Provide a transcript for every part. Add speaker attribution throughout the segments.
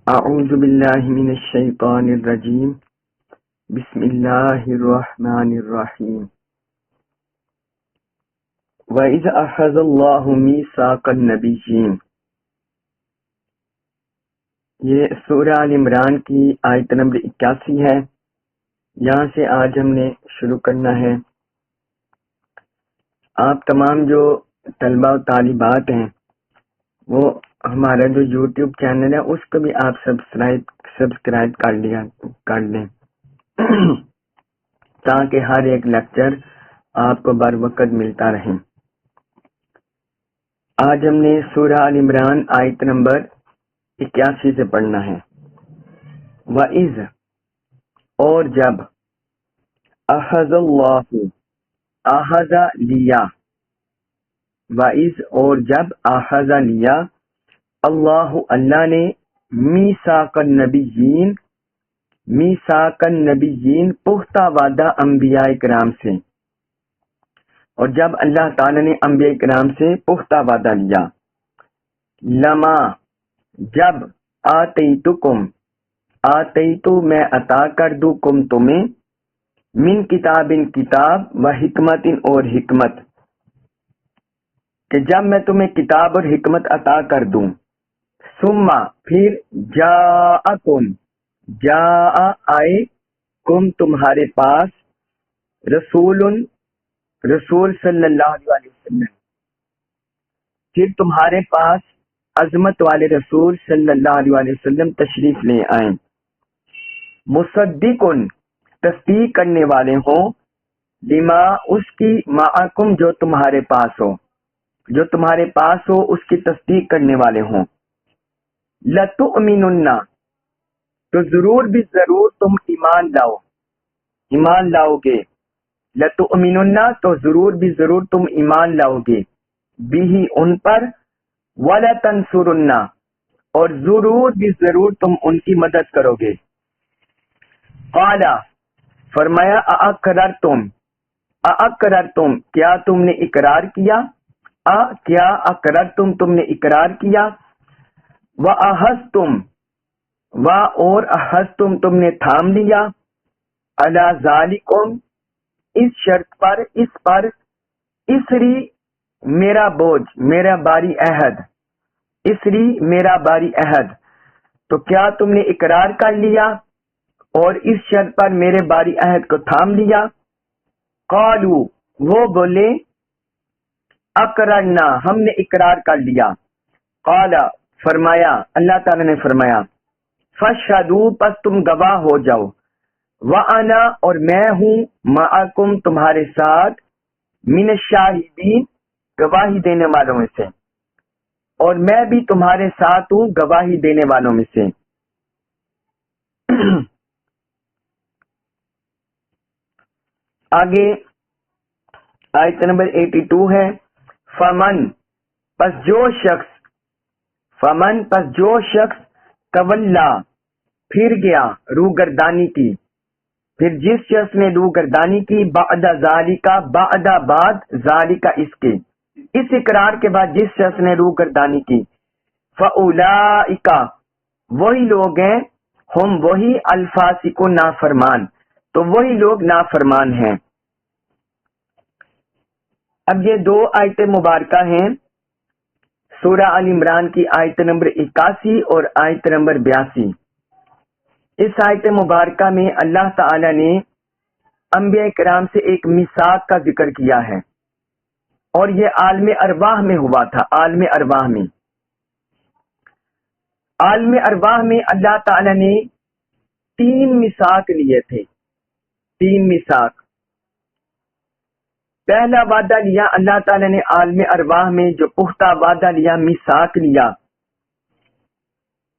Speaker 1: اعوذ باللہ من الشیطان الرجیم بسم اللہ الرحمن الرحیم وَإِذْ أَخَذَ اللَّهُ مِيثَاقَ النَّبِيِّينَ۔ یہ سورہ آل عمران کی آیت نمبر 81 ہے۔ یہاں سے آج ہم نے شروع کرنا ہے۔ آپ تمام جو طلبہ و طالبات ہیں وہ ہمارا جو یوٹیوب چینل ہے اس کو بھی آپ سبسکرائب کر لیں تاکہ ہر ایک لیکچر آپ کو بر وقت ملتا رہے۔ آج ہم نے سورہ آل عمران آیت نمبر 81 سے پڑھنا ہے۔ وَإِذْ، اور جب، أَخَذَ اللَّهُ، اخذ لیا، وَإِذْ، اور جب، اخذ لیا، اللہ، اللہ نے، میثاق النبیین، میثاق النبیین، پختہ وعدہ انبیاء کرام سے، اور جب اللہ تعالی نے انبیاء کرام سے پختہ وعدہ لیا، لما، جب، آتیتکم، آتیتو، میں عطا کر دوں، کم تمہیں، من کتاب، کتاب، و حکمت، اور حکمت، کہ جب میں تمہیں کتاب اور حکمت عطا کر دوں، ثم، پھر، جاءکم، جاء، آئے، کم، تمہارے پاس، رسول، رسول صلی اللہ علیہ وسلم، پھر تمہارے پاس عظمت والے رسول صلی اللہ علیہ وسلم تشریف لے آئیں، مصدق، تصدیق کرنے والے ہوں، لما، اس کی، معکم، جو تمہارے پاس ہو، جو تمہارے پاس ہو اس کی تصدیق کرنے والے ہوں، لَتُؤْمِنُنَّ، تو ضرور بھی ضرور تم ایمان لاؤ، ایمان لاؤ گے، لَتُؤْمِنُنَّ، تو ضرور بھی ضرور تم ایمان لاؤ گے، بھی، ان پر، وَلَتَنْصُرُنَّ، اور ضرور بھی ضرور تم ان کی مدد کرو گے۔ قال، فرمایا، اَأَقْرَرْتُمْ، اَأَقْرَرْتُمْ، کیا تم نے اقرار کیا، کیا اقررتم، تم نے اقرار کیا، وَأَخَذْتُمْ، اور اخذتم، تم نے تھام لیا، عَلَى ذَلِكُمْ، اس شرط پر، اس پر، اسری، میرا بوجھ، میرا باری عہد، اسری، میرا باری عہد، تو کیا تم نے اقرار کر لیا اور اس شرط پر میرے باری عہد کو تھام لیا؟ قالوا، وہ بولے، اقررنا، ہم نے اقرار کر لیا۔ قال، فرمایا، اللہ تعالی نے فرمایا، فاشہدوا، پس تم گواہ ہو جاؤ، وانا، اور میں ہوں، معکم، تمہارے ساتھ، من الشاہدین، گواہی دینے والوں میں سے، اور میں بھی تمہارے ساتھ ہوں گواہی دینے والوں میں سے۔ آگے آیت نمبر 82 ہے، فمن، پس جو شخص، فمن، پس جو شخص، تولا، پھر گیا، روگردانی کی، پھر جس شخص نے روگردانی کی، بعد ذالکا، بعد، بعد، ذالکا، اس کے، اس اقرار کے بعد جس شخص نے روگردانی کی، فاولئک، وہی لوگ ہیں، ہم، وہی، الفاسقون، نافرمان، تو وہی لوگ نافرمان ہیں۔ اب یہ دو آیت مبارکہ ہیں، سورہ آل عمران کی آیت نمبر 81 اور آیت نمبر 82۔ اس آیت مبارکہ میں اللہ تعالی نے انبیاء کرام سے ایک میثاق کا ذکر کیا ہے، اور یہ عالم ارواح میں ہوا تھا، عالم ارواح میں، عالم ارواح میں اللہ تعالی نے 3 میثاق لیے تھے، 3 میثاق۔ پہلا وعدہ لیا اللہ تعالی نے عالم ارواح میں، جو پختہ وعدہ لیا، میثاق لیا،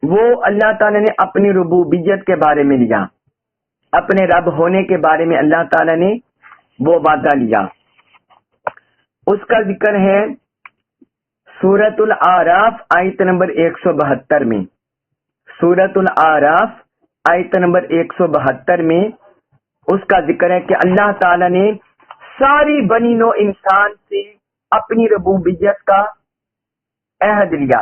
Speaker 1: وہ اللہ تعالی نے اپنی ربوبیت کے بارے میں لیا، اپنے رب ہونے کے بارے میں اللہ تعالی نے وہ وعدہ لیا۔ اس کا ذکر ہے سورۃ الاعراف آیت نمبر 172 میں، سورۃ الاعراف آیت نمبر 172 میں اس کا ذکر ہے کہ اللہ تعالی نے ساری بنی نوع انسان سے اپنی ربوبیت کا عہد لیا،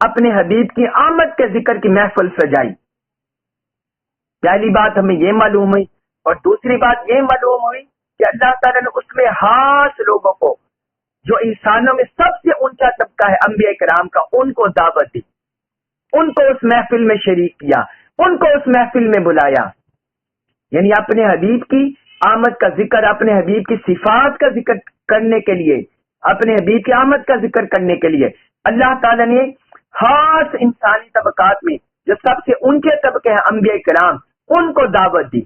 Speaker 1: اپنے حبیب کی آمد کے ذکر کی محفل سجائی. پہلی بات ہمیں یہ معلوم ہوئی، اور دوسری بات یہ معلوم ہوئی کہ اللہ تعالیٰ نے اس میں خاص لوگوں کو، جو انسانوں میں سب سے اونچا طبقہ ہے انبیاء کرام کا، ان کو دعوت دی، ان کو اس محفل میں شریک کیا، ان کو اس محفل میں بلایا. یعنی اپنے حبیب کی آمد کا ذکر، اپنے حبیب کی صفات کا ذکر کرنے کے لیے، اپنے حبیب کی آمد کا ذکر کرنے کے لیے اللہ تعالیٰ نے خاص انسانی طبقات میں جو سب سے اونچے طبقے ہیں انبیاء کرام، ان کو دعوت دی.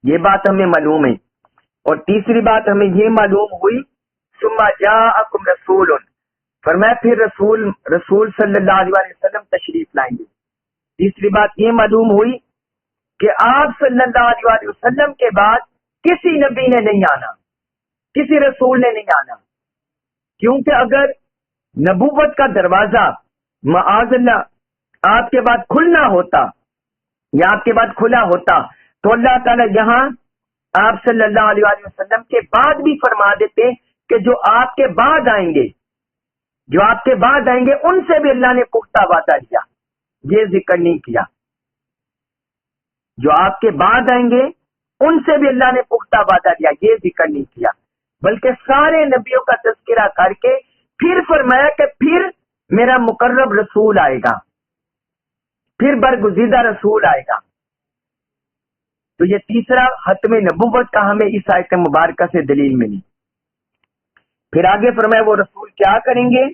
Speaker 1: یہ بات ہمیں معلوم ہے. اور تیسری بات ہمیں یہ معلوم ہوئی، ثم جاءکم رسول، فرمایا پھر رسول صلی اللہ علیہ وسلم تشریف لائیں گے. تیسری بات یہ معلوم ہوئی کہ آپ صلی اللہ علیہ وسلم کے بعد کسی نبی نے نہیں آنا، کسی رسول نے نہیں آنا. کیونکہ اگر نبوت کا دروازہ معاذ اللہ آپ کے بعد کھلنا ہوتا یا آپ کے بعد کھلا ہوتا تو اللہ تعالیٰ یہاں آپ صلی اللہ علیہ وسلم کے بعد بھی فرما دیتے کہ جو آپ کے بعد آئیں گے، جو آپ کے بعد آئیں گے ان سے بھی اللہ نے پختہ وعدہ لیا. یہ ذکر نہیں کیا. جو آپ کے بعد آئیں گے ان سے بھی اللہ نے پختہ وعدہ لیا، یہ ذکر نہیں کیا. بلکہ سارے نبیوں کا تذکرہ کر کے پھر فرمایا کہ پھر میرا مقرب رسول آئے گا، پھر برگزیدہ رسول آئے گا. تو یہ تیسرا ختم نبوت کا ہمیں اس آیت مبارکہ سے دلیل ملی. پھر آگے فرمایا وہ رسول کیا کریں گے،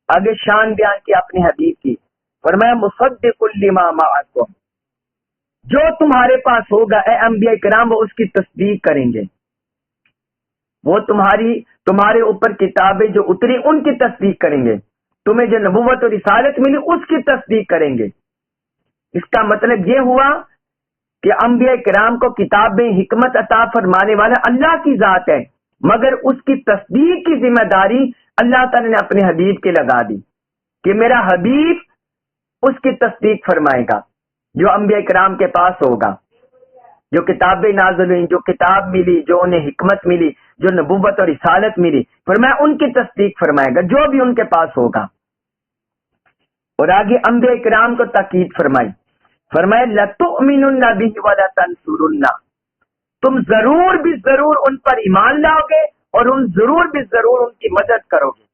Speaker 1: آگے شان بیان کی اپنے حبیب کی. فرمایا مصدق لما معکم، جو تمہارے پاس ہوگا اے انبیاء کرام وہ اس کی تصدیق کریں گے. وہ تمہارے اوپر کتابیں جو اتری ان کی تصدیق کریں گے، تمہیں جو نبوت اور رسالت ملی اس کی تصدیق کریں گے. اس کا مطلب یہ ہوا کہ انبیاء کرام کو کتابیں حکمت عطا فرمانے والا اللہ کی ذات ہے، مگر اس کی تصدیق کی ذمہ داری اللہ تعالی نے اپنے حبیب کے لگا دی کہ میرا حبیب اس کی تصدیق فرمائے گا جو انبیاء کرام کے پاس ہوگا، جو کتابیں نازل ہوئیں، جو کتاب ملی، جو انہیں حکمت ملی، جو نبوت اور رسالت ملی، فرمایا ان کی تصدیق فرمائے گا جو بھی ان کے پاس ہوگا. اور آگے انبیاء کرام کو تاکید فرمائی، فرمایا لَتُؤْمِنُنَّ بِهِ وَلَتَنْصُرُنَّ، تم ضرور بھی ضرور ان پر ایمان لاؤ گے اور ضرور بھی ضرور ان کی مدد کرو گے.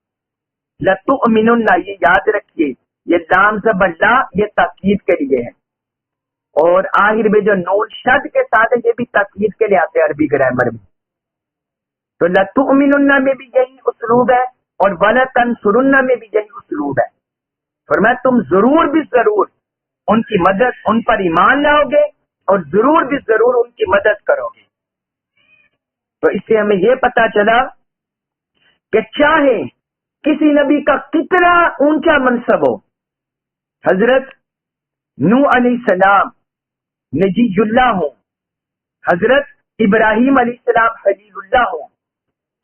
Speaker 1: لَتُؤْمِنُنَّ، یہ یاد رکھیے، یہ لام زبر لا، یہ تاکید کے لیے ہے. اور آخر میں جو نون شد کے ساتھ ہے یہ بھی تاکید کے لیے آتے ہیں عربی گرامر میں. تو لَتُؤْمِنُنَّ میں بھی یہی اسلوب ہے اور وَلَتَنْصُرُنَّ میں بھی یہی اسلوب ہے. فرمایا تم ضرور بھی ضرور ان کی مدد، ان پر ایمان لاؤ گے اور ضرور بھی ضرور ان کی مدد کرو گے. تو اس سے ہمیں یہ پتا چلا کہ چاہے کسی نبی کا کتنا اونچا منصب ہو، حضرت نوح علیہ السلام نجی اللہ ہوں، حضرت ابراہیم علیہ السلام خلیل اللہ ہوں،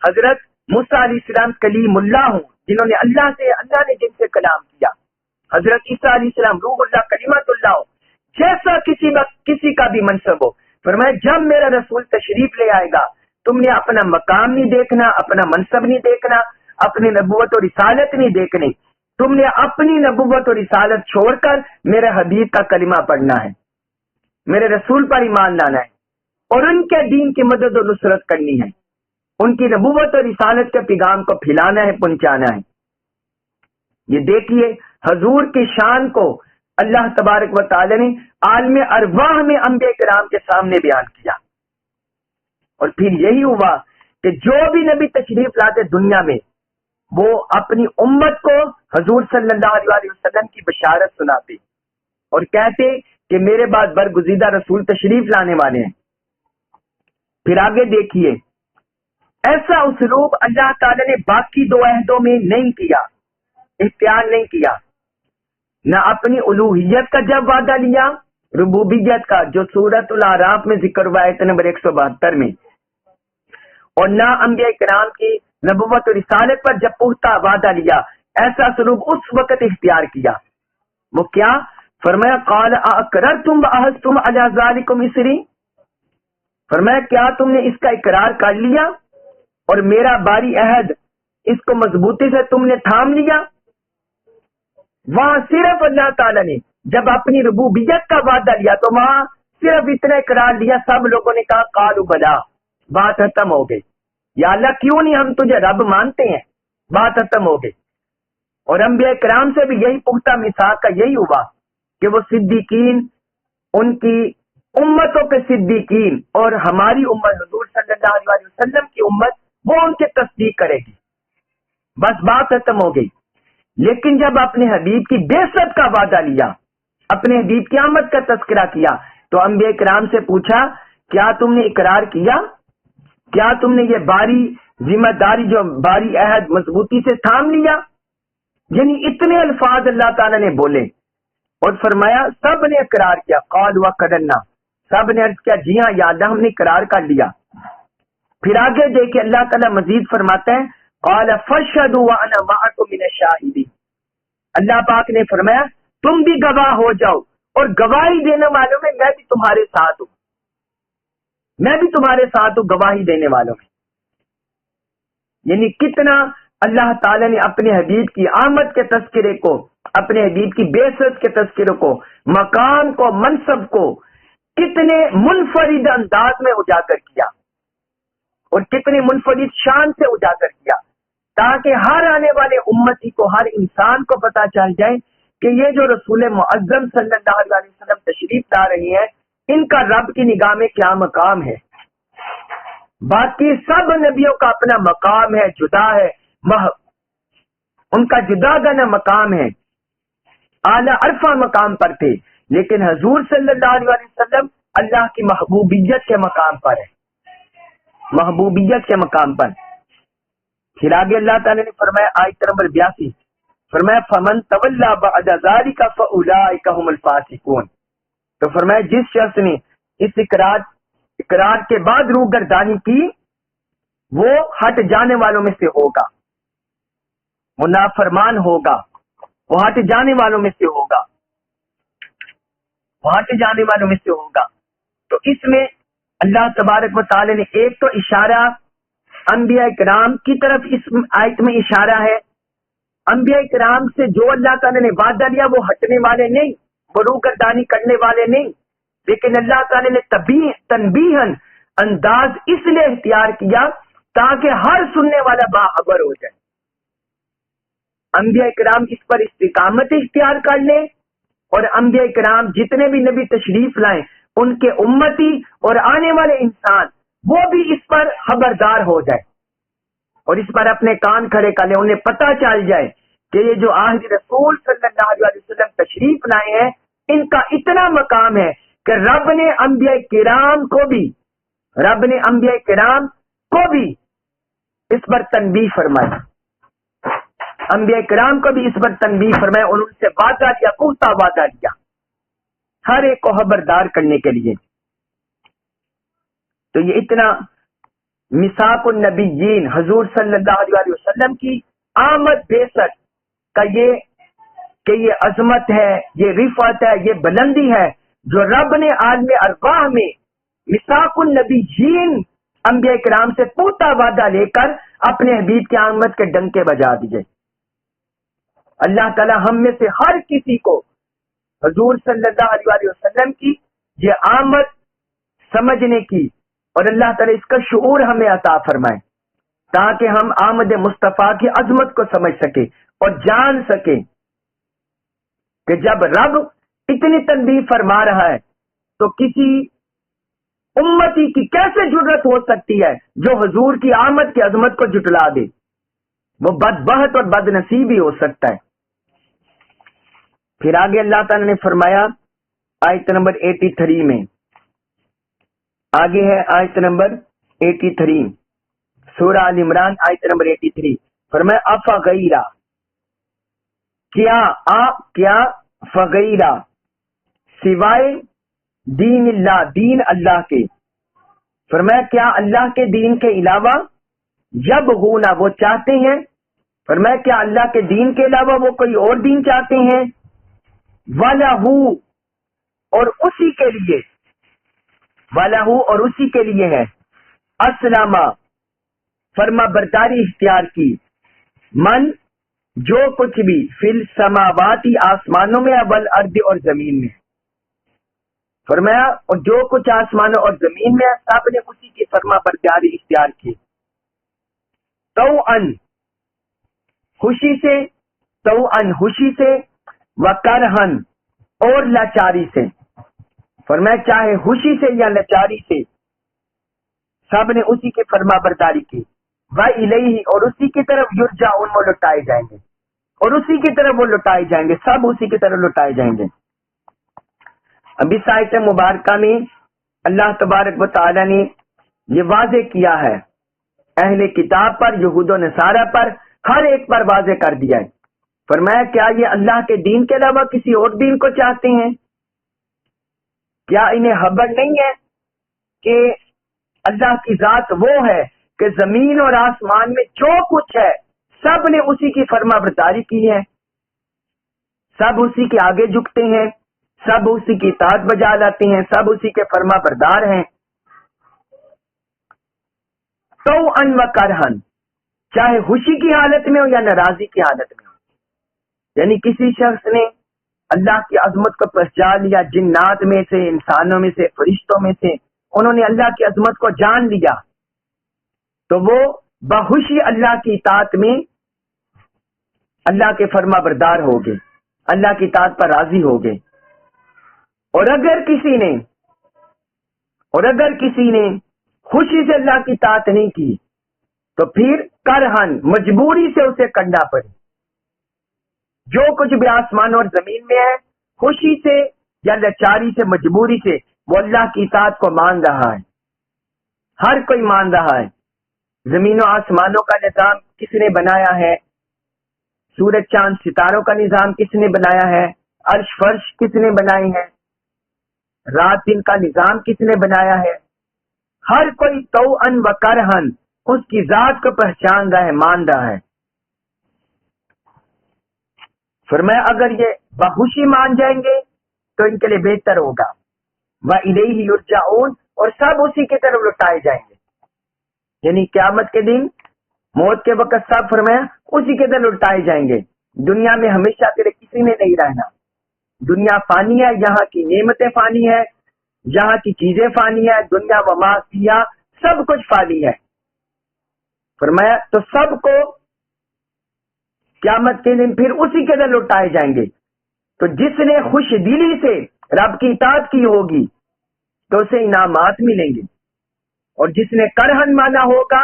Speaker 1: حضرت موسیٰ علیہ السلام کلیم اللہ ہوں جنہوں نے اللہ نے جن سے کلام کیا، حضرت عیسیٰ علیہ السلام روح اللہ کلمت اللہ ہو، جیسا کسی کا بھی منصب ہو، فرمایا جب میرا رسول تشریف لے آئے گا تم نے اپنا مقام نہیں دیکھنا، اپنا منصب نہیں دیکھنا، اپنی نبوت اور رسالت نہیں دیکھنی، تم نے اپنی نبوت اور رسالت چھوڑ کر میرے حبیب کا کلمہ پڑھنا ہے، میرے رسول پر ایمان لانا ہے اور ان کے دین کی مدد و نصرت کرنی ہے، ان کی نبوت اور رسالت کے پیغام کو پھیلانا ہے، پہنچانا ہے. یہ دیکھیے حضور کی شان کو اللہ تبارک و تعالی نے عالم ارواح میں انبیاء کرام کے سامنے بیان کیا. اور پھر یہی ہوا کہ جو بھی نبی تشریف لاتے دنیا میں وہ اپنی امت کو حضور صلی اللہ علیہ وسلم کی بشارت سناتے اور کہتے کہ میرے بعد برگزیدہ رسول تشریف لانے والے ہیں. پھر آگے دیکھیے ایسا اسلوب اللہ تعالی نے باقی دو عہدوں میں نہیں کیا، اختیار نہیں کیا. نہ اپنی الوہیت کا جب وعدہ لیا، ربوبیت کا جو سورۃ الاعراف میں ذکر ہوا آیت نمبر 172 میں، اور نہ انبیاء کرام کی نبوت و رسالت پر جب پختہ وعدہ لیا. ایسا سلوک اس وقت اختیار کیا. وہ کیا؟ فرمایا قال اقررتم واخذتم علی ذلکم اسری، فرمایا کیا تم نے اس کا اقرار کر لیا اور میرا باری عہد اس کو مضبوطی سے تم نے تھام لیا. وہاں صرف اللہ تعالیٰ نے جب اپنی ربوبیت کا وعدہ لیا تو وہاں صرف اتنا اقرار لیا، سب لوگوں نے کہا قالوا بلا، بات ختم ہو گئی، یا اللہ کیوں نہیں ہم تجھے رب مانتے ہیں، بات ختم ہو گئی۔ اور انبیاء کرام سے بھی یہی پختہ میثاق کا یہی ہوا کہ وہ صدیقین، ان کی امتوں کے صدیقین اور ہماری امت حضور صلی اللہ علیہ وسلم کی امت وہ ان کی تصدیق کرے گی، بس بات ختم ہو گئی۔ لیکن جب اپنے حبیب کی بعثت کا وعدہ لیا، اپنے حبیب کی آمد کا تذکرہ کیا، تو انبیاء کرام سے پوچھا کیا تم نے اقرار کیا، کیا تم نے یہ باری ذمہ داری جو باری عہد مضبوطی سے تھام لیا؟ یعنی اتنے الفاظ اللہ تعالیٰ نے بولے اور فرمایا سب نے اقرار کیا، قالوا وقررنا، سب نے عرض کیا جی ہاں یا اللہ ہم نے اقرار کر لیا۔ پھر آگے دیکھیں اللہ تعالیٰ مزید فرماتا ہے قال فاشهدوا وانا معكم من الشاهدين، اللہ پاک نے فرمایا تم بھی گواہ ہو جاؤ اور گواہی دینے والوں میں میں بھی تمہارے ساتھ ہوں، میں بھی تمہارے ساتھ ہوں گواہی دینے والوں میں۔ یعنی کتنا اللہ تعالیٰ نے اپنے حبیب کی آمد کے تذکرے کو، اپنے حبیب کی بعثت کے تذکرے کو، مقام کو، منصب کو کتنے منفرد انداز میں اجاگر کیا اور کتنے منفرد شان سے اجاگر کیا، تاکہ ہر آنے والے امتی کو، ہر انسان کو پتا چل جائے کہ یہ جو رسول معظم صلی اللہ علیہ وسلم تشریف لا رہی ہیں ان کا رب کی نگاہ میں کیا مقام ہے۔ باقی سب نبیوں کا اپنا مقام ہے، جدا ہے، ان کا جدا گنا مقام ہے، اعلیٰ عرفہ مقام پر تھے، لیکن حضور صلی اللہ علیہ وسلم اللہ کی محبوبیت کے مقام پر ہے، محبوبیت کے مقام پر۔ پھر آگے اللہ تعالیٰ نے فرمایا آیت نمبر 82 فرمایا فمن تولی بعد ذلک فاولئک هم الفاسقون، تو فرمایا جس شخص نے اس اقرار کے بعد روگردانی کی وہ ہٹ جانے والوں میں سے ہوگا، وہ نافرمان ہوگا، وہ ہٹ جانے والوں میں سے ہوگا، وہ ہٹ جانے والوں میں سے ہوگا۔ تو اس میں اللہ تبارک و تعالی نے ایک تو اشارہ انبیاء کرام کی طرف اس آیت میں اشارہ ہے، انبیاء کرام سے جو اللہ تعالی نے وعدہ لیا وہ ہٹنے والے نہیں، وہ روگردانی کرنے والے نہیں، لیکن اللہ تعالی نے تنبیہاً انداز اس لیے اختیار کیا تاکہ ہر سننے والا باخبر ہو جائے، انبیاء کرام اس پر استقامت اختیار کر لیں اور انبیاء کرام جتنے بھی نبی تشریف لائیں ان کے امتی اور آنے والے انسان وہ بھی اس پر خبردار ہو جائے اور اس پر اپنے کان کھڑے کر لیں، انہیں پتہ چل جائے کہ یہ جو آخری رسول صلی اللہ علیہ وسلم تشریف لائے ہیں ان کا اتنا مقام ہے کہ رب نے انبیاء کرام کو بھی اس پر تنبیہ فرمائی، انبیاء کرام کو بھی اس پر تنبیہ فرمایا اور ان سے وعدہ لیا، پختہ وعدہ لیا ہر ایک کو خبردار کرنے کے لیے۔ تو یہ اتنا میثاق النبیین حضور صلی اللہ علیہ وسلم کی آمد بعثت کا یہ عظمت ہے، یہ رفعت ہے، یہ بلندی ہے جو رب نے عالم ارواح میں میثاق النبیین انبیاء کرام سے پختہ وعدہ لے کر اپنے حبیب کی آمد کے ڈنکے بجا دیے۔ اللہ تعالی ہم میں سے ہر کسی کو حضور صلی اللہ علیہ وسلم کی یہ آمد سمجھنے کی اور اللہ تعالی اس کا شعور ہمیں عطا فرمائے تاکہ ہم آمد مصطفیٰ کی عظمت کو سمجھ سکیں اور جان سکیں کہ جب رب اتنی تنبیہ فرما رہا ہے تو کسی امتی کی کیسے جرت ہو سکتی ہے جو حضور کی آمد کی عظمت کو جٹلا دے، وہ بدبخت اور بد نصیب ہی ہو سکتا ہے۔ پھر آگے اللہ تعالی نے فرمایا آیت نمبر 83 میں، آگے ہے آیت نمبر 83 سورہ آل عمران آیت نمبر 83 فرمایا افغیرہ کیا فغیرہ سوائے دین اللہ، دین اللہ کے، فرمایا کیا اللہ کے دین کے علاوہ یبغون وہ چاہتے ہیں، فرمایا کیا اللہ کے دین کے علاوہ وہ کوئی اور دین چاہتے ہیں، وَلَهُ اور اسی کے لیے، وَلَهُ اور اسی کے لیے ہے، اسلم فرما برداری اختیار کی، من جو کچھ بھی فی السماواتی آسمانوں میں والارض اور زمین میں، فرمایا اور جو کچھ آسمانوں اور زمین میں ہے سب نے اسی کی فرما برداری اختیار کی، توأن خوشی سے، توأن خوشی سے، وکرہن اور لاچاری سے، فرمایا چاہے خوشی سے یا لاچاری سے سب نے اسی کی فرما برداری کی، وَإِلَيْهِ اور اسی کی طرف یرجعون وہ لوٹائے جائیں گے، اور اسی کی طرف وہ لوٹائے جائیں گے، سب اسی کی طرف لوٹائے جائیں گے۔ اب اس آیت مبارکہ میں اللہ تبارک و تعالی نے یہ واضح کیا ہے، اہل کتاب پر، یہود و نصارہ پر، ہر ایک پر واضح کر دیا ہے۔ فرمایا کیا یہ اللہ کے دین کے علاوہ کسی اور دین کو چاہتے ہیں؟ کیا انہیں خبر نہیں ہے کہ اللہ کی ذات وہ ہے کہ زمین اور آسمان میں جو کچھ ہے سب نے اسی کی فرما برداری کی ہے، سب اسی کے آگے جھکتے ہیں، سب اسی کی اطاعت بجا لاتے ہیں، سب اسی کے فرما بردار ہیں۔ توأن و کرہن، چاہے خوشی کی حالت میں ہو یا ناراضی کی حالت میں ہو، یعنی کسی شخص نے اللہ کی عظمت کو پہچان لیا، جنات میں سے، انسانوں میں سے، فرشتوں میں سے انہوں نے اللہ کی عظمت کو جان لیا، تو وہ بخوشی اللہ کی اطاعت میں اللہ کے فرما بردار ہو گئے، اللہ کی اطاعت پر راضی ہو گئے۔ اور اگر کسی نے خوشی سے اللہ کی اطاعت نہیں کی تو پھر کرہن مجبوری سے اسے کرنا پڑے، جو کچھ بھی آسمان اور زمین میں ہے خوشی سے یا لاچاری سے، مجبوری سے وہ اللہ کی اطاعت کو مان رہا ہے، ہر کوئی مان رہا ہے۔ زمین و آسمانوں کا نظام کس نے بنایا ہے؟ سورج چاند ستاروں کا نظام کس نے بنایا ہے؟ عرش فرش کس نے بنائی ہے؟ رات دن کا نظام کس نے بنایا ہے؟ ہر کوئی توأن و کرہن اس کی ذات کو پہچان رہا ہے، مان رہا ہے۔ فرمایا اگر یہ بخوشی مان جائیں گے تو ان کے لیے بہتر ہوگا، وَإِلَيْهِ يُرْجَعُونَ اور سب اسی کی طرف لوٹائے جائیں گے، یعنی قیامت کے دن موت کے وقت سب فرمایا اسی کے طرف لوٹائے جائیں گے۔ دنیا میں ہمیشہ کے لیے کسی نے نہیں رہنا، دنیا فانی ہے، یہاں کی نعمتیں فانی ہے، یہاں کی چیزیں فانی ہے، دنیا و ما فیہا سب کچھ فانی ہے۔ فرمایا تو سب کو قیامت کے دن پھر اسی کے در لوٹائے جائیں گے۔ تو جس نے خوش دلی سے رب کی اطاعت کی ہوگی تو اسے انعامات ملیں گے، اور جس نے کرہن مانا ہوگا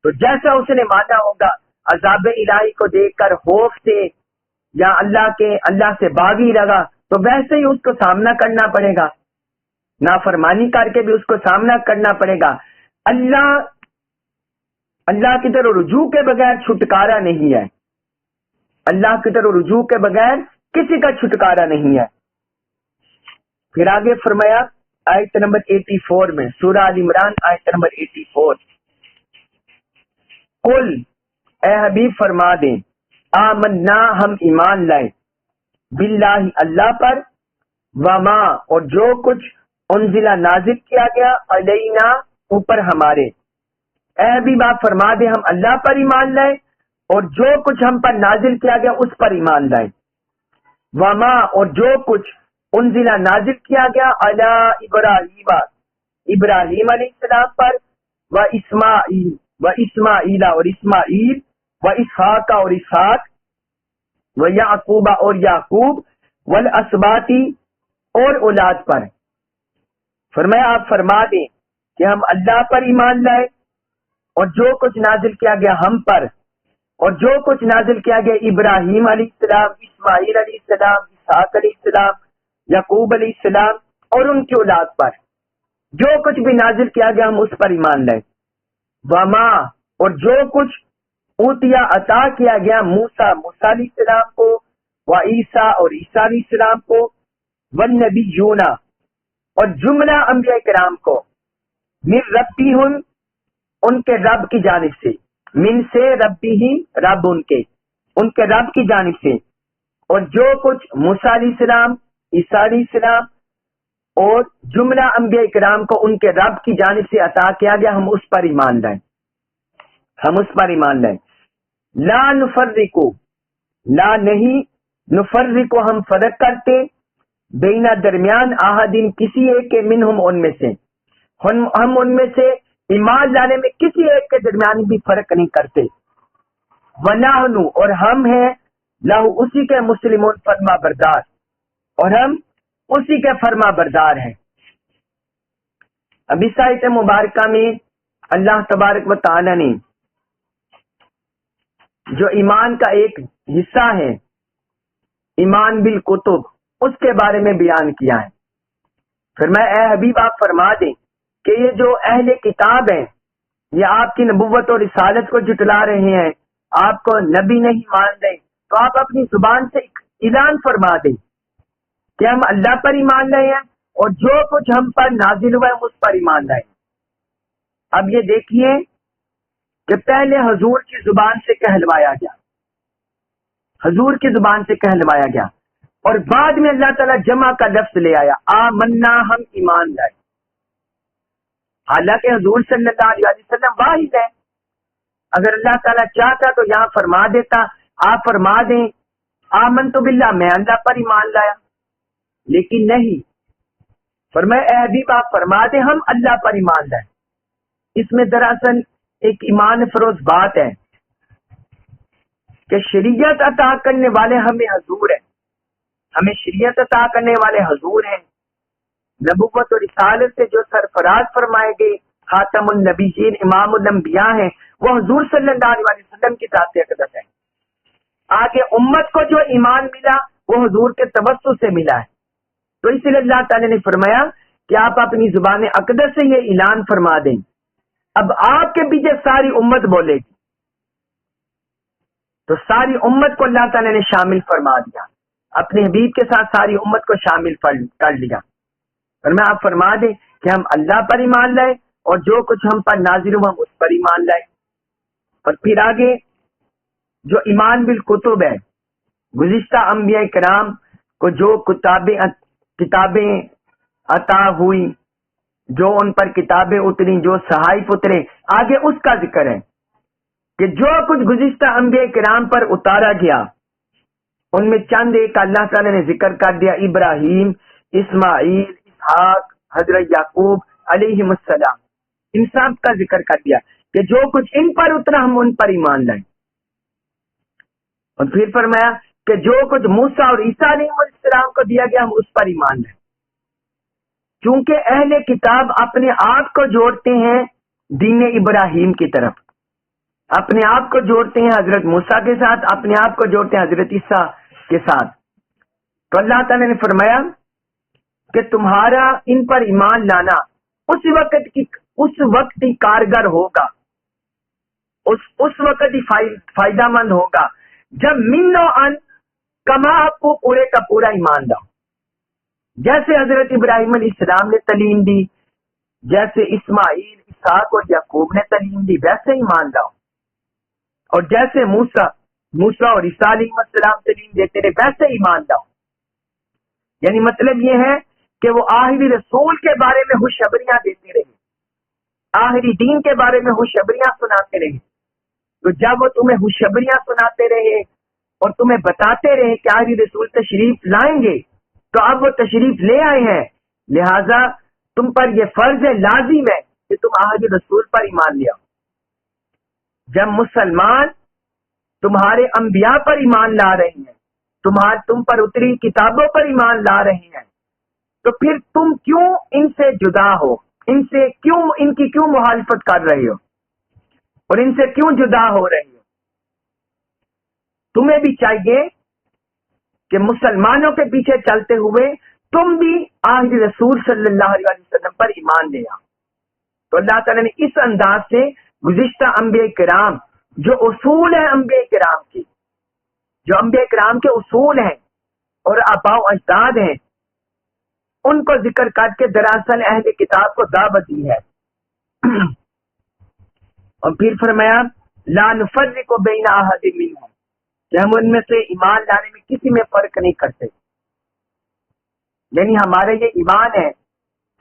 Speaker 1: تو جیسا اس نے مانا ہوگا عذاب الہی کو دیکھ کر خوف سے یا اللہ سے باغی لگا تو ویسے ہی اس کو سامنا کرنا پڑے گا، نافرمانی کر کے بھی اس کو سامنا کرنا پڑے گا۔ اللہ کی طرف رجوع کے بغیر چھٹکارا نہیں ہے، اللہ کی طرف رجوع کے بغیر کسی کا چھٹکارا نہیں ہے۔ پھر آگے فرمایا آیت نمبر 84 میں، سورہ آل عمران آیت نمبر 84، قل اے حبیب فرما دیں، آمنا ہم ایمان لائے، باللہ اللہ پر، وما اور جو کچھ انزلہ نازل کیا گیا، علینا اوپر ہمارے، اے حبیب آپ فرما دیں ہم اللہ پر ایمان لائے اور جو کچھ ہم پر نازل کیا گیا اس پر ایمان لائے، وما اور جو کچھ انزلہ نازل کیا گیا علی ابراہیم علیہ السلام پر، و اسماعیل اور اسماعیل، و اسحاق اور اسحاق، و یعقوب اور یعقوب، والاسباطی اور اولاد پر۔ فرمایا آپ فرما دیں کہ ہم اللہ پر ایمان لائے اور جو کچھ نازل کیا گیا ہم پر، اور جو کچھ نازل کیا گیا ابراہیم علیہ السلام، اسماعیل علیہ السلام، اسحاق علیہ السلام، یعقوب علیہ السلام اور ان کی اولاد پر، جو کچھ بھی نازل کیا گیا ہم اس پر ایمان لائے، وما اور جو کچھ اوتیا عطا کیا گیا موسیٰ علیہ السلام کو، و عیسیٰ اور عیسیٰ علیہ السلام کو، والنبیون اور جملہ انبیاء کرام کو، من ربہم ان کے رب کی جانب سے، من سے ربہم رب ان کے رب کی جانب سے، اور جو کچھ موسیٰ علیہ السلام، عیسیٰ علیہ السلام اور جملہ انبیاء کرام کو ان کے رب کی جانب سے عطا کیا گیا ہم اس پر ایمان لائیں، ہم اس پر ایمان لائیں۔ لا نفرقو، لا نہیں، نفرقو ہم فرق کرتے، بینا درمیان، احدین کسی ایک کے، منہم ان میں سے، ہم ان میں سے ایمان لانے میں کسی ایک کے درمیان بھی فرق نہیں کرتے، ونحن اور ہم ہیں، لہو اسی کے، مسلمون فرما بردار، اور ہم اسی کے فرما بردار ہیں۔ اب اس آیت مبارکہ میں اللہ تبارک و تعالی نے جو ایمان کا ایک حصہ ہے، ایمان بالکتب، اس کے بارے میں بیان کیا ہے۔ فرمایا اے حبیب آپ فرما دیں کہ یہ جو اہل کتاب ہیں، یہ آپ کی نبوت اور رسالت کو جھٹلا رہے ہیں، آپ کو نبی نہیں مان رہے، تو آپ اپنی زبان سے اعلان فرما دیں کہ ہم اللہ پر ایمان لائے ہیں، اور جو کچھ ہم پر نازل ہوا ہے ہم اس پر ایمان لائے ہیں۔ اب یہ دیکھیے کہ پہلے حضور کی زبان سے کہلوایا گیا، حضور کی زبان سے کہلوایا گیا، اور بعد میں اللہ تعالیٰ جمع کا لفظ لے آیا، آمنا، ہم ایمان لائے۔ حالانکہ حضور صلی اللہ علیہ وسلم واحد ہے، اگر اللہ تعالیٰ چاہتا تو یہاں فرما دیتا، آپ فرما دیں آمنت باللہ، میں اللہ پر ایمان لایا، لیکن نہیں، فرمایا اے حبیب آپ فرما دیں ہم اللہ پر ایمان لائے۔ اس میں دراصل ایک ایمان فروز بات ہے کہ شریعت عطا کرنے والے ہمیں حضور ہیں، ہمیں شریعت عطا کرنے والے حضور ہیں، نبوت اور رسالت سے جو سرفراز فرمائے گئے خاتم النبیین امام الانبیاء ہیں، وہ حضور صلی اللہ علیہ وسلم کی ذات اقدس ہے۔ آگے امت کو جو ایمان ملا وہ حضور کے توسط سے ملا ہے، تو اس لیے اللہ تعالی نے فرمایا کہ آپ اپنی زبان اقدس سے یہ اعلان فرما دیں، اب آپ کے پیچھے ساری امت بولے گی، تو ساری امت کو اللہ تعالی نے شامل فرما دیا، اپنے حبیب کے ساتھ ساری امت کو شامل کر لیا۔ اور میں آپ فرما دیں کہ ہم اللہ پر ایمان لائے، اور جو کچھ ہم پر نازل ہوا ہم اس پر ایمان لائے۔ اور پھر آگے جو ایمان بالکتب ہے، گزشتہ انبیاء کرام کو جو کتابیں عطا ہوئی، جو ان پر کتابیں اتری، جو صحائف اترے، آگے اس کا ذکر ہے کہ جو کچھ گزشتہ انبیاء کرام پر اتارا گیا، ان میں چند ایک اللہ تعالی نے ذکر کر دیا، ابراہیم، اسماعیل، اسحاق، حضرت یعقوب علیہ السلام، ان سب کا ذکر کر دیا کہ جو کچھ ان پر اترا ہم ان پر ایمان لائیں۔ اور پھر فرمایا کہ جو کچھ موسیٰ اور عیسیٰ علیہ السلام کو دیا گیا ہم اس پر ایمان لائیں۔ چونکہ اہل کتاب اپنے آپ کو جوڑتے ہیں دین ابراہیم کی طرف، اپنے آپ کو جوڑتے ہیں حضرت موسیٰ کے ساتھ، اپنے آپ کو جوڑتے ہیں حضرت عیسیٰ کے ساتھ، تو اللہ تعالی نے فرمایا کہ تمہارا ان پر ایمان لانا اس وقت ہی کارگر ہوگا، اس وقت ہی فائدہ مند ہوگا جب من و ان کما آپ کو پورے کا پورا ایمان لاؤ، جیسے حضرت ابراہیم علیہ السلام نے تعلیم دی، جیسے اسماعیل، اسحاق اور یعقوب نے تعلیم دی، ویسے ایمان لاؤ، اور جیسے موسیٰ اور عیسیٰ علیہ السلام تعلیم دیتے رہے ویسے ایمان لاؤ۔ یعنی مطلب یہ ہے کہ وہ آخری رسول کے بارے میں خوشخبریاں دیتے رہے، آخری دین کے بارے میں خوشخبریاں سناتے رہے، تو جب وہ تمہیں خوشخبریاں سناتے رہے اور تمہیں بتاتے رہے کہ آخری رسول تشریف لائیں گے، تو اب وہ تشریف لے آئے ہیں، لہذا تم پر یہ فرض ہے، لازم ہے کہ تم آخری رسول پر ایمان لے آؤ۔ جب مسلمان تمہارے انبیاء پر ایمان لا رہے ہیں، تم پر اتری کتابوں پر ایمان لا رہے ہیں، تو پھر تم کیوں ان سے جدا ہو، ان کی کیوں مخالفت کر رہے ہو اور ان سے کیوں جدا ہو رہے ہو؟ تمہیں بھی چاہیے کہ مسلمانوں کے پیچھے چلتے ہوئے تم بھی آخری رسول صلی اللہ علیہ وسلم پر ایمان لے آؤ۔ تو اللہ تعالیٰ نے اس انداز سے گزشتہ انبیاء کرام جو اصول ہیں انبیاء کرام کی، جو انبیاء کرام کے اصول ہیں اور آباء و اجداد ہیں، ان کو ذکر کر کے دراصل اہل کتاب کو دعوت دی ہے۔ اور پھر فرمایا لا نفرق بین احد منہم، کہ ہم ان میں سے ایمان لانے میں کسی میں فرق نہیں کرتے، یعنی ہمارا یہ ایمان ہے۔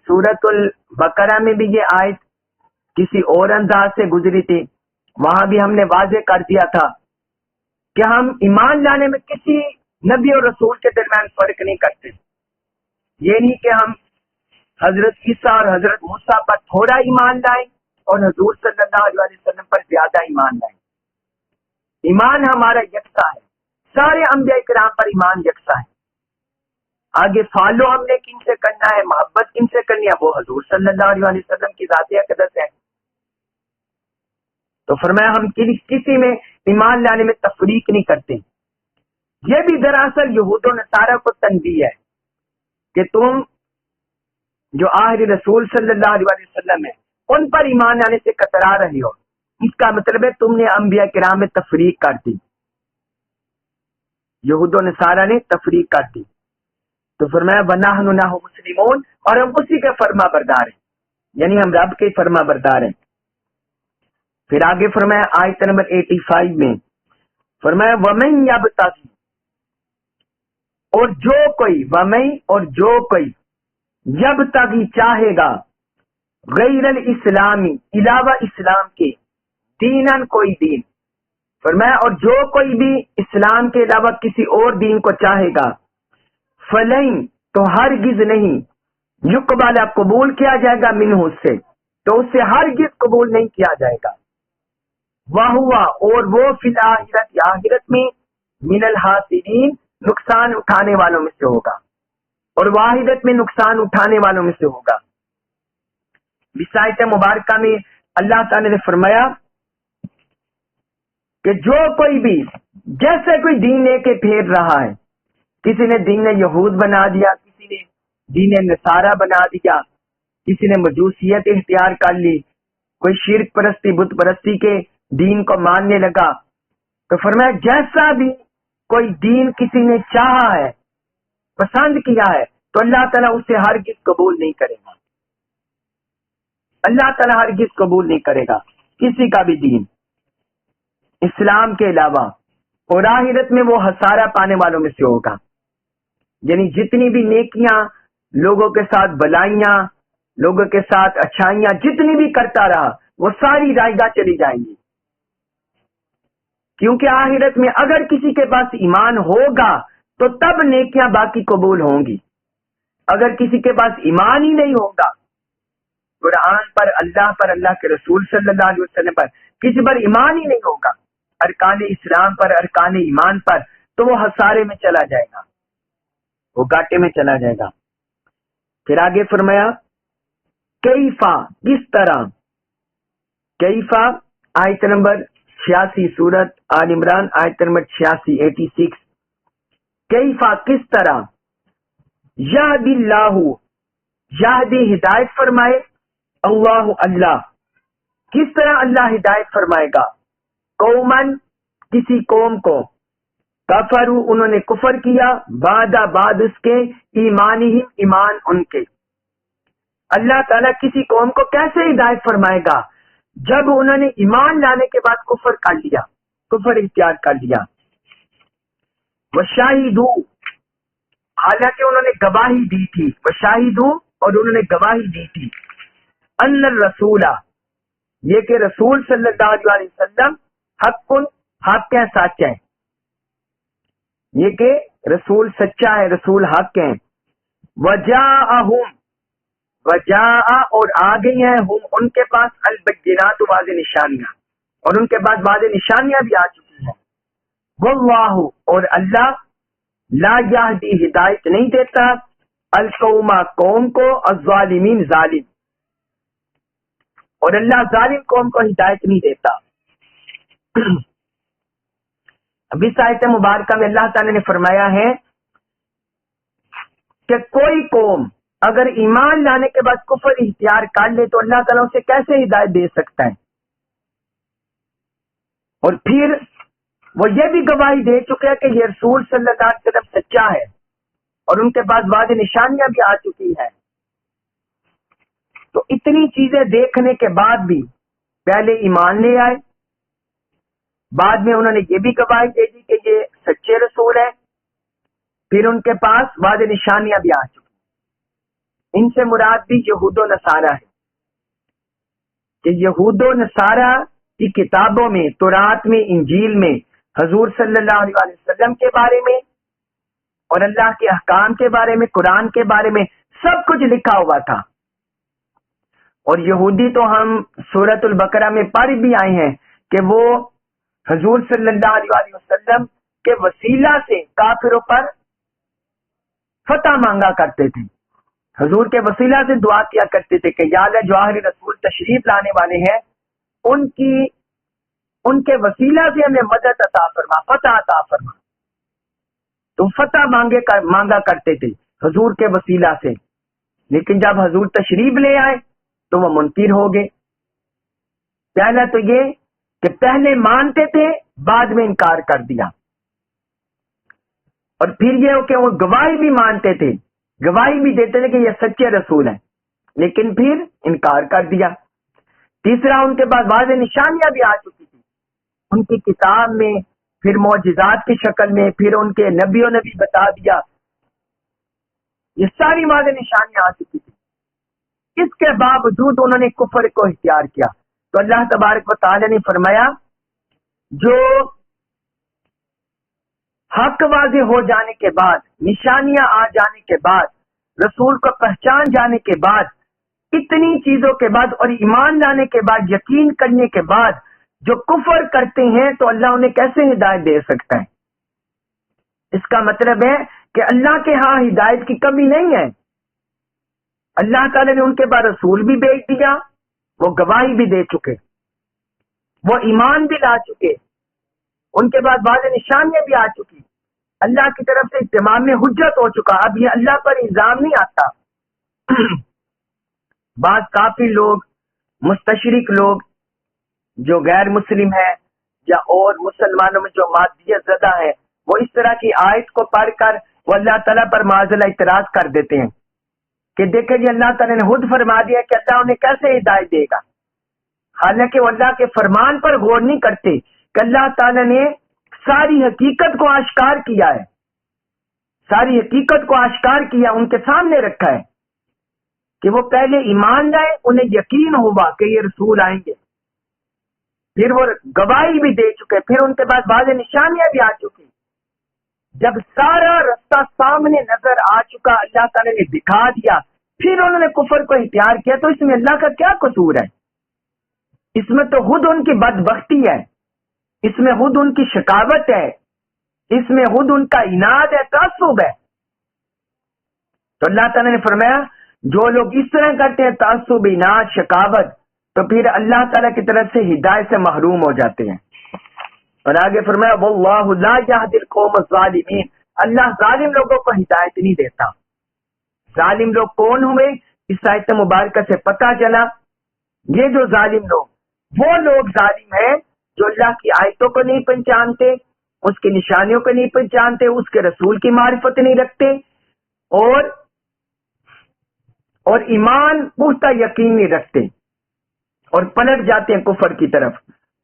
Speaker 1: سورۃ البقرہ میں بھی یہ آیت کسی اور انداز سے گزری تھی، وہاں بھی ہم نے واضح کر دیا تھا کہ ہم ایمان لانے میں کسی نبی اور رسول کے درمیان فرق نہیں کرتے. یہ نہیں کہ ہم حضرت عیسیٰ اور حضرت موسیٰ پر تھوڑا ایمان لائیں اور حضور صلی اللہ علیہ وسلم پر زیادہ ایمان لائیں. ایمان ہمارا یکساں ہے، سارے انبیاء کرام پر ایمان یکساں ہے. آگے فالو ہم نے کن سے کرنا ہے، محبت کن سے کرنی ہے، وہ حضور صلی اللہ علیہ وسلم کی ذات اقدس ہے. تو فرمایا ہم کسی میں ایمان لانے میں تفریق نہیں کرتے. یہ بھی دراصل یہود و نصارہ کو تنبیہ ہے کہ تم جو آخری رسول صلی اللہ علیہ وسلم ہے ان پر ایمان لانے سے کترا رہے ہو. اس کا مطلب ہے تم نے انبیاء کرام میں تفریق کر دی، یہود و نصارہ نے تفریق کر دی. تو فرمایا وَنَحْنُ لَهُ مُسْلِمُونَ، اور ہم اسی کے فرما بردار ہیں، یعنی ہم رب کے فرما بردار ہیں. پھر آگے فرمایا آیت نمبر 85 میں فرمایا وَمَن يَبْتَغِ، اور جو کوئی، وَمَن اور جو کوئی، یبتغی چاہے گا، غیر الاسلامی علاوہ اسلام کے، دینن کوئی دین. فرمایا اور جو کوئی بھی اسلام کے علاوہ کسی اور دین کو چاہے گا، فلن تو ہرگز نہیں، یقبل قبول کیا جائے گا، منہ سے تو اس سے ہرگز قبول نہیں کیا جائے گا. وہوا اور وہ فی الآخرت آخرت میں، من الحاسرین نقصان اٹھانے والوں میں سے ہوگا، اور واحدت میں نقصان اٹھانے والوں میں سے ہوگا. اس آیت مبارکہ میں اللہ تعالی نے فرمایا کہ جو کوئی بھی جیسے کوئی دین لے کے پھیر رہا ہے، کسی نے دین یہود بنا دیا، کسی نے دین نصارہ بنا دیا، کسی نے مجوسیت اختیار کر لی، کوئی شرک پرستی بت پرستی کے دین کو ماننے لگا، تو فرمایا جیسا بھی کوئی دین کسی نے چاہا ہے، پسند کیا ہے، تو اللہ تعالیٰ اسے ہرگز قبول نہیں کرے گا. اللہ تعالیٰ ہرگز قبول نہیں کرے گا کسی کا بھی دین اسلام کے علاوہ، اور آخرت میں وہ خسارہ پانے والوں میں سے ہوگا. یعنی جتنی بھی نیکیاں، لوگوں کے ساتھ بلائیاں، لوگوں کے ساتھ اچھائیاں جتنی بھی کرتا رہا، وہ ساری رائگاں چلی جائیں گی. کیونکہ آخرت میں اگر کسی کے پاس ایمان ہوگا تو تب نیکیاں باقی قبول ہوں گی. اگر کسی کے پاس ایمان ہی نہیں ہوگا، قرآن پر، اللہ کے رسول صلی اللہ علیہ وسلم پر، کسی پر ایمان ہی نہیں ہوگا، ارکان اسلام پر، ارکان ایمان پر، تو وہ خسارے میں چلا جائے گا، وہ گاٹے میں چلا جائے گا. پھر آگے فرمایا کیفا، کس طرح، کیفا آیت نمبر 86 سورت آل عمران آیت نمبر 86 کیفا کس طرح، یہدی اللہ، یہدی ہدایت فرمائے، اللہ اللہ، کس طرح اللہ ہدایت فرمائے گا، قومن کسی قوم کو، کفروا انہوں نے کفر کیا، بعد اس کے، ایمانہم ایمان ان کے. اللہ تعالیٰ کسی قوم کو کیسے ہدایت فرمائے گا جب انہوں نے ایمان لانے کے بعد کفر کر لیا، کفر اختیار کر لیا. وشاہدوا، حالانکہ انہوں نے گواہی دی تھی، وشاہدوا اور انہوں نے گواہی دی تھی، ان الرسول، یہ کہ رسول صلی اللہ علیہ وسلم، حق ہے، سچ ہے، یہ کہ رسول سچا ہے، رسول حق ہے. وجاءہم، وجاء اور آ گئی ہیں، ہم ان کے پاس، البینات واضح نشانیاں، اور ان کے بعد واضح نشانیاں بھی آ چکی ہیں. واللہ اور اللہ، لا یہدی ہدایت نہیں دیتا، القوم قوم کو، الظالمین ظالم، اور اللہ ظالم قوم کو ہدایت نہیں دیتا. اب اس آیت مبارکہ میں اللہ تعالی نے فرمایا ہے کہ کوئی قوم اگر ایمان لانے کے بعد کفر اختیار کر لے تو اللہ تعالیٰ اسے کیسے ہدایت دے سکتا ہے. اور پھر وہ یہ بھی گواہی دے چکے ہیں کہ یہ رسول صلی اللہ علیہ وسلم سچا ہے، اور ان کے پاس واضح نشانیاں بھی آ چکی ہیں. تو اتنی چیزیں دیکھنے کے بعد بھی پہلے ایمان لے آئے، بعد میں انہوں نے یہ بھی گواہی دے دی کہ یہ سچے رسول ہے، پھر ان کے پاس واضح نشانیاں بھی آ چکی. ان سے مراد بھی یہود و نصارہ ہے کہ یہود و نصارہ کی کتابوں میں، تورات میں، انجیل میں حضور صلی اللہ علیہ وسلم کے بارے میں اور اللہ کے احکام کے بارے میں، قرآن کے بارے میں سب کچھ لکھا ہوا تھا۔ اور یہودی تو ہم سورۃ البقرہ میں پڑھ بھی آئے ہیں کہ وہ حضور صلی اللہ علیہ وسلم کے وسیلہ سے کافروں پر فتح مانگا کرتے تھے، حضور کے وسیلہ سے دعا کیا کرتے تھے کہ یا اللہ جو آخری رسول تشریف لانے والے ہیں ان کے وسیلہ سے ہمیں مدد عطا فرما، فتح عطا فرما۔ تو فتح مانگا کرتے تھے حضور کے وسیلہ سے، لیکن جب حضور تشریف لے آئے تو وہ منکر ہو گئے۔ پہلا تو یہ کہ پہلے مانتے تھے، بعد میں انکار کر دیا، اور پھر یہ کہ وہ گواہی بھی مانتے تھے، گواہی بھی دیتے تھے کہ یہ سچے رسول ہیں، لیکن پھر انکار کر دیا۔ تیسرا، ان کے بعد واضح نشانیاں بھی آ چکی تھی ان کی کتاب میں، پھر معجزات کی شکل میں، پھر ان کے نبیوں نے بھی بتا دیا، یہ ساری واضح نشانیاں آ چکی تھی۔ اس کے باوجود انہوں نے کفر کو اختیار کیا، تو اللہ تبارک و تعالی نے فرمایا جو حق واضح ہو جانے کے بعد، نشانیاں آ جانے کے بعد، رسول کو پہچان جانے کے بعد، اتنی چیزوں کے بعد اور ایمان لانے کے بعد، یقین کرنے کے بعد جو کفر کرتے ہیں تو اللہ انہیں کیسے ہدایت دے سکتا ہے؟ اس کا مطلب ہے کہ اللہ کے ہاں ہدایت کی کمی نہیں ہے۔ اللہ تعالی نے ان کے بعد رسول بھی بھیج دیا، وہ گواہی بھی دے چکے، وہ ایمان بھی لا چکے، ان کے بعد بعض نشانیاں بھی آ چکی، اللہ کی طرف سے اتمام میں حجت ہو چکا۔ اب یہ اللہ پر الزام نہیں آتا۔ بعض کافی لوگ، مستشرق لوگ جو غیر مسلم ہیں یا اور مسلمانوں میں جو مادیت زدہ ہے، وہ اس طرح کی آیت کو پڑھ کر وہ اللہ تعالیٰ پر معاذاللہ اعتراض کر دیتے ہیں کہ دیکھیں جی اللہ تعالیٰ نے خود فرما دیا کہ اللہ انہیں کیسے ہدایت دے گا، حالانکہ وہ اللہ کے فرمان پر غور نہیں کرتے کہ اللہ تعالیٰ نے ساری حقیقت کو آشکار کیا ہے، ساری حقیقت کو آشکار کیا، ان کے سامنے رکھا ہے کہ وہ پہلے ایمان لائے، انہیں یقین ہوا کہ یہ رسول آئیں گے، پھر وہ گواہی بھی دے چکے، پھر ان کے بعد بعض نشانیاں بھی آ چکی۔ جب سارا رستہ سامنے نظر آ چکا، اللہ تعالیٰ نے دکھا دیا، پھر انہوں نے کفر کو اختیار کیا، تو اس میں اللہ کا کیا قصور ہے؟ اس میں تو خود ان کی بدبختی ہے، اس میں خود ان کی شقاوت ہے، اس میں خود ان کا عناد ہے، تعصب ہے۔ تو اللہ تعالیٰ نے فرمایا جو لوگ اس طرح کرتے ہیں، تعصب، عناد، شقاوت، تو پھر اللہ تعالیٰ کی طرف سے ہدایت سے محروم ہو جاتے ہیں۔ اور آگے فرمایا واللہ لا یہدی القوم الظالمین، اللہ ظالم لوگوں کو ہدایت نہیں دیتا۔ ظالم لوگ کون ہوئے؟ اس آیت مبارکہ سے پتہ چلا یہ جو ظالم لوگ، وہ لوگ ظالم ہیں جو اللہ کی آیتوں کو نہیں پہچانتے، اس کی نشانیوں کو نہیں پہچانتے، اس کے رسول کی معرفت نہیں رکھتے، اور ایمان پختہ یقین نہیں رکھتے، اور پلٹ جاتے ہیں کفر کی طرف،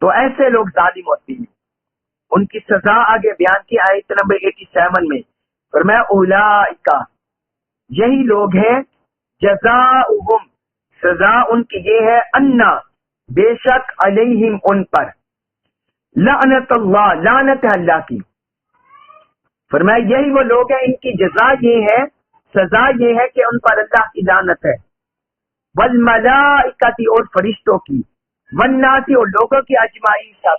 Speaker 1: تو ایسے لوگ ظالم ہوتے ہیں۔ ان کی سزا آگے بیان کی آیت نمبر 87 میں، فرمایا اولئک، یہی لوگ ہیں، جزاؤہم، سزا ان کی یہ ہے، انا، بے شک، علیہم، ان پر، لعنت اللہ، لعنت ہے اللہ کی۔ فرمایا یہی وہ لوگ ہیں، ان کی جزا یہ ہے، سزا یہ ہے کہ ان پر اللہ کی لعنت ہے، والملائکۃ، اور فرشتوں کی، والناس، اور لوگوں کی، اجمعین، سب،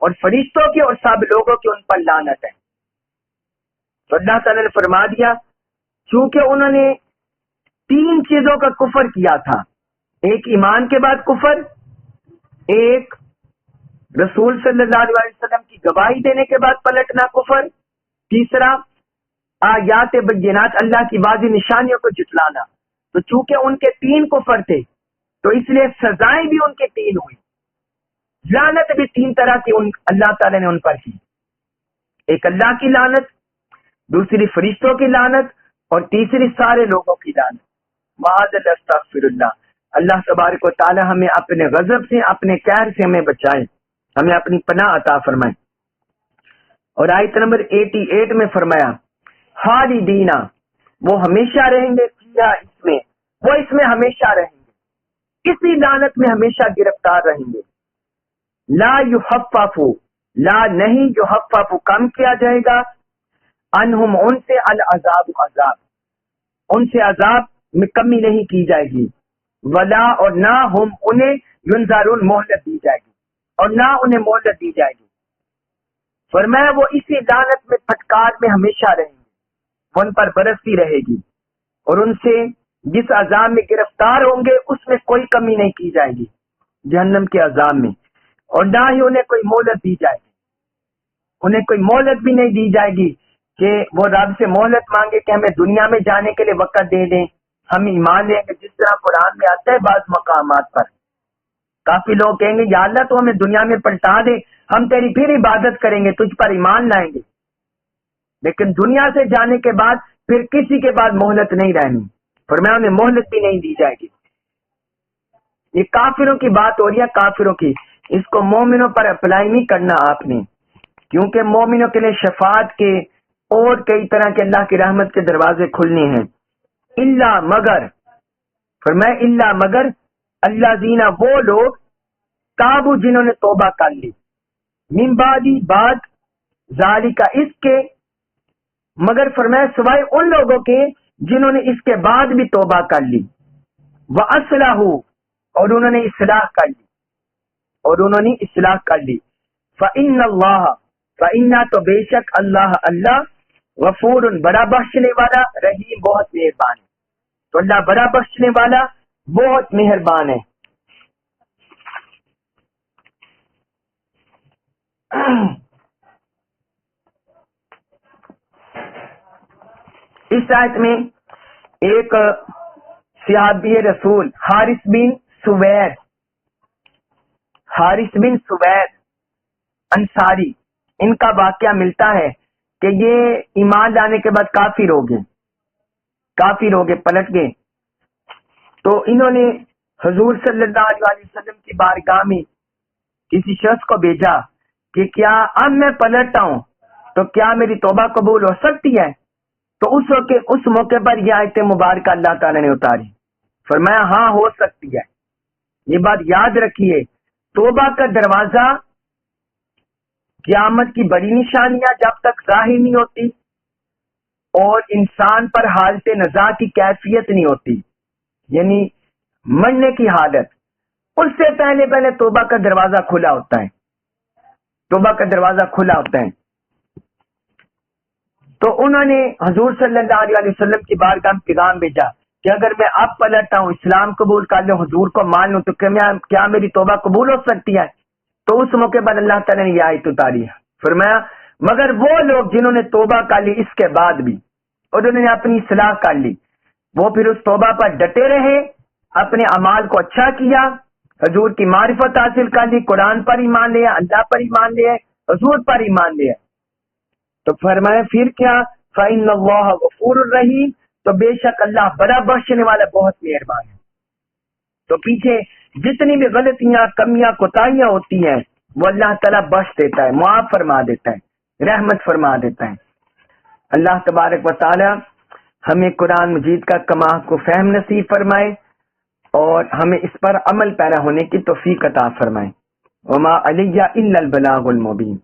Speaker 1: اور فرشتوں کی اور سب لوگوں کی ان پر لعنت ہے۔ تو اللہ تعالیٰ نے فرما دیا چونکہ انہوں نے 3 چیزوں کا کفر کیا تھا، ایک ایمان کے بعد کفر، ایک رسول صلی اللہ علیہ وسلم کی گواہی دینے کے بعد پلٹنا کفر، تیسرا آیات بینات، اللہ کی واضح نشانیوں کو جھٹلانا۔ تو چونکہ ان کے 3 کفر تھے تو اس لیے سزائیں بھی ان کے 3 ہوئی، لعنت بھی 3 طرح کی اللہ تعالیٰ نے ان پر کی، ایک اللہ کی لعنت، دوسری فرشتوں کی لعنت، اور تیسری سارے لوگوں کی لعنت۔ معاذ اللہ، استغفر اللہ۔ اللہ تبارک و تعالی ہمیں اپنے غضب سے، اپنے قہر سے ہمیں بچائے، ہمیں اپنی پناہ عطا فرمائے۔ اور آیت نمبر 88 میں فرمایا خالدین، وہ ہمیشہ رہیں گے، فیہا، اس میں، وہ اس میں ہمیشہ رہیں گے، اسی لعنت میں ہمیشہ گرفتار رہیں گے، لا یخفف، لا نہیں جو خفف کم کیا جائے گا، عنہم ان سے، العذاب عذاب، ان سے عذاب میں کمی نہیں کی جائے گی، ولا اور نہ ہم انہیں ینظرون مہلت دی جائے گی، اور نہ انہیں مہلت دی جائے گی۔ فرمایا وہ اسی لعنت میں پھٹکار میں ہمیشہ رہیں گے، وہ ان پر برستی رہے گی، اور ان سے جس عذاب میں گرفتار ہوں گے اس میں کوئی کمی نہیں کی جائے گی، جہنم کے عذاب میں، اور نہ ہی انہیں کوئی مہلت دی جائے گی، انہیں کوئی مہلت بھی نہیں دی جائے گی کہ وہ رب سے مہلت مانگے کہ ہمیں دنیا میں جانے کے لیے وقت دے دیں، ہم ایمان لیں گے، جس طرح قرآن میں آتا ہے بعض مقامات پر کافی لوگ کہیں گے یا اللہ تو ہمیں دنیا میں پلٹا دے، ہم تیری پھر عبادت کریں گے، تجھ پر ایمان لائیں گے، لیکن دنیا سے جانے کے بعد پھر کسی کے بعد مہلت نہیں رہنی، فرمایا انہیں مہلت بھی نہیں دی جائے گی۔ یہ کافروں کی بات ہو رہی ہے، کافروں کی، اس کو مومنوں پر اپلائی نہیں کرنا آپ نے، کیونکہ مومنوں کے لیے شفاعت کے اور کئی طرح کے اللہ کی رحمت کے دروازے کھلنے ہیں۔ الا مگر، فرمایا الا مگر اللہ زینا وہ لوگ تابو جنہوں نے توبہ کر لی، من بعدی بعد ذالک اس کے، مگر فرمایا سوائے ان لوگوں کے جنہوں نے اس کے بعد بھی توبہ کر لی، وَأَصْلَحُوا اور انہوں نے اصلاح کر لی، اور انہوں نے اصلاح کر لی، فَإِنَّ اللَّهَ فَإِنَّا تو بے شک اللہ، اللہ غفور بڑا بخشنے والا، رحیم بہت مہربان ہے، تو اللہ بڑا بخشنے والا بہت مہربان ہے۔ اس آیت میں ایک صحابی رسول حارث بن سوید انصاری، ان کا واقعہ ملتا ہے کہ یہ ایمان لانے کے بعد کافر ہو گئے، پلٹ گئے، تو انہوں نے حضور صلی اللہ علیہ وسلم کی بارگاہ میں کسی شخص کو بھیجا کہ کیا اب میں پلٹتا ہوں تو کیا میری توبہ قبول ہو سکتی ہے؟ تو اس موقع پر یہ آیت مبارکہ اللہ تعالی نے اتاری، فرمایا ہاں ہو سکتی ہے۔ یہ بات یاد رکھیے، توبہ کا دروازہ قیامت کی بڑی نشانیاں جب تک ظاہر نہیں ہوتی اور انسان پر حالت نزاع کی کیفیت نہیں ہوتی، یعنی مرنے کی حالت، اس سے پہلے توبہ کا دروازہ کھلا ہوتا ہے، توبہ کا دروازہ کھلا ہوتا ہے۔ تو انہوں نے حضور صلی اللہ علیہ وسلم کی بارگاہ میں پیغام بھیجا کہ اگر میں اب پلٹتا ہوں، اسلام قبول کر لوں، حضور کو مان لوں، تو کیا میری توبہ قبول ہو سکتی ہے؟ تو اس موقع پر اللہ تعالیٰ نے یہ آیت اتاری ہے، فرمایا مگر وہ لوگ جنہوں نے توبہ کر لی اس کے بعد بھی، اور انہوں نے اپنی اصلاح کر لی، وہ پھر اس توبہ پر ڈٹے رہے، اپنے اعمال کو اچھا کیا، حضور کی معرفت حاصل کر لی، قرآن پر ایمان لیا، اللہ پر ایمان لیا، حضور پر ایمان لیا، تو فرمایا پھر کیا؟ فَإِنَّ اللَّهَ غَفُورٌ رَحِيمٌ تو بے شک اللہ بڑا بخشنے والا بہت مہربان ہے۔ تو پیچھے جتنی بھی غلطیاں، کمیاں، کوتاہیاں ہوتی ہیں وہ اللہ تعالیٰ بخش دیتا ہے، معاف فرما دیتا ہے، رحمت فرما دیتا ہے۔ اللہ تبارک و تعالی ہمیں قرآن مجید کا کما کو فہم نصیب فرمائے اور ہمیں اس پر عمل پیرا ہونے کی توفیق عطا فرمائے۔ وما علیہ الا البلاغ المبین۔